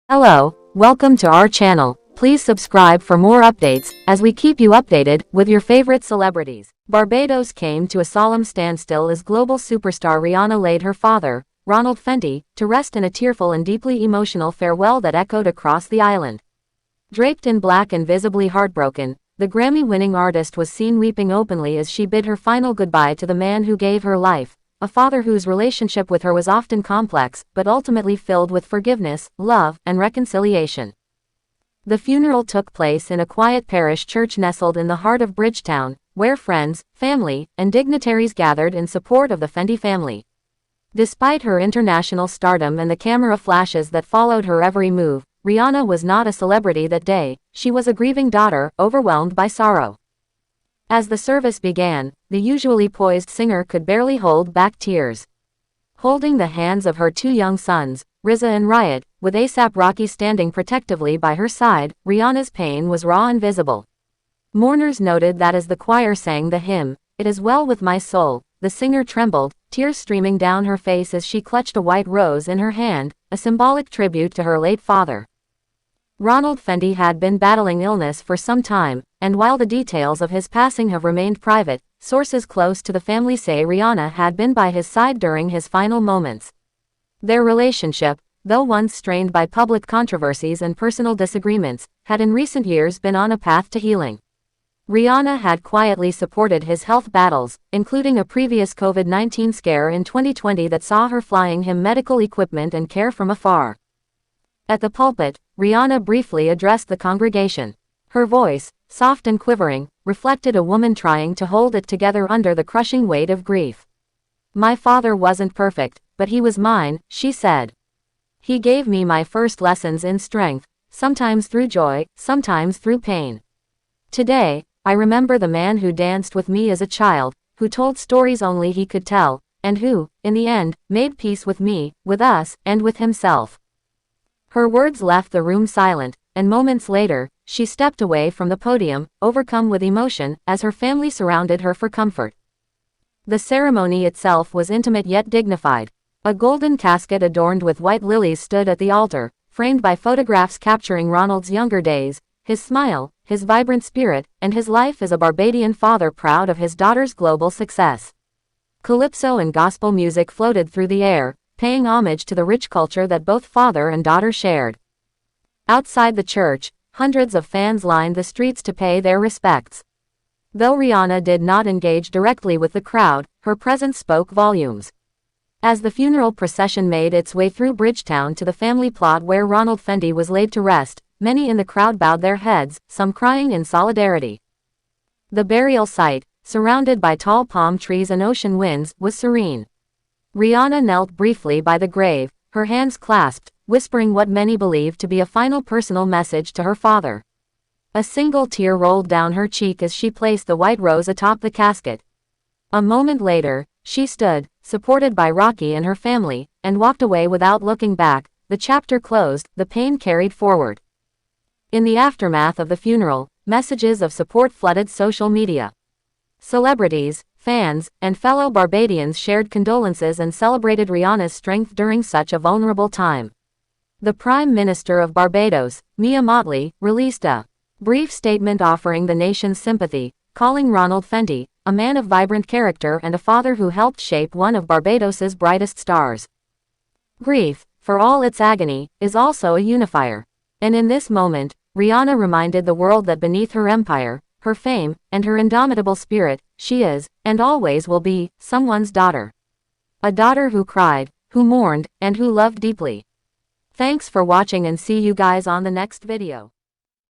Hello, welcome to our channel. Please subscribe for more updates, as we keep you updated with your favorite celebrities. Barbados came to a solemn standstill as global superstar Rihanna laid her father, Ronald Fenty, to rest in a tearful and deeply emotional farewell that echoed across the island. Draped in black and visibly heartbroken, the Grammy-winning artist was seen weeping openly as she bid her final goodbye to the man who gave her life, a father whose relationship with her was often complex, but ultimately filled with forgiveness, love, and reconciliation. The funeral took place in a quiet parish church nestled in the heart of Bridgetown, where friends, family, and dignitaries gathered in support of the Fenty family. Despite her international stardom and the camera flashes that followed her every move, Rihanna was not a celebrity that day. She was a grieving daughter, overwhelmed by sorrow. As the service began, the usually poised singer could barely hold back tears. Holding the hands of her two young sons, RZA and Riot, with A$AP Rocky standing protectively by her side, Rihanna's pain was raw and visible. Mourners noted that as the choir sang the hymn, "It Is Well With My Soul," the singer trembled, tears streaming down her face as she clutched a white rose in her hand, a symbolic tribute to her late father. Ronald Fenty had been battling illness for some time, and while the details of his passing have remained private, sources close to the family say Rihanna had been by his side during his final moments. Their relationship, though once strained by public controversies and personal disagreements, had in recent years been on a path to healing. Rihanna had quietly supported his health battles, including a previous COVID-19 scare in 2020 that saw her flying him medical equipment and care from afar. At the pulpit, Rihanna briefly addressed the congregation. Her voice, soft and quivering, reflected a woman trying to hold it together under the crushing weight of grief. "My father wasn't perfect, but he was mine," she said. "He gave me my first lessons in strength, sometimes through joy, sometimes through pain. Today, I remember the man who danced with me as a child, who told stories only he could tell, and who, in the end, made peace with me, with us, and with himself." Her words left the room silent, and moments later, she stepped away from the podium, overcome with emotion, as her family surrounded her for comfort. The ceremony itself was intimate yet dignified. A golden casket adorned with white lilies stood at the altar, framed by photographs capturing Ronald's younger days, his smile, his vibrant spirit, and his life as a Barbadian father proud of his daughter's global success. Calypso and gospel music floated through the air, paying homage to the rich culture that both father and daughter shared. Outside the church, hundreds of fans lined the streets to pay their respects. Though Rihanna did not engage directly with the crowd, her presence spoke volumes. As the funeral procession made its way through Bridgetown to the family plot where Ronald Fenty was laid to rest, many in the crowd bowed their heads, some crying in solidarity. The burial site, surrounded by tall palm trees and ocean winds, was serene. Rihanna knelt briefly by the grave, her hands clasped, whispering what many believed to be a final personal message to her father. A single tear rolled down her cheek as she placed the white rose atop the casket. A moment later, she stood, supported by Rocky and her family, and walked away without looking back. The chapter closed, the pain carried forward. In the aftermath of the funeral, messages of support flooded social media. Celebrities, fans, and fellow Barbadians shared condolences and celebrated Rihanna's strength during such a vulnerable time. The Prime Minister of Barbados, Mia Mottley, released a brief statement offering the nation's sympathy, calling Ronald Fenty a man of vibrant character and a father who helped shape one of Barbados's brightest stars. Grief, for all its agony, is also a unifier. And in this moment, Rihanna reminded the world that beneath her empire, her fame, and her indomitable spirit, she is, and always will be, someone's daughter. A daughter who cried, who mourned, and who loved deeply. Thanks for watching and see you guys on the next video.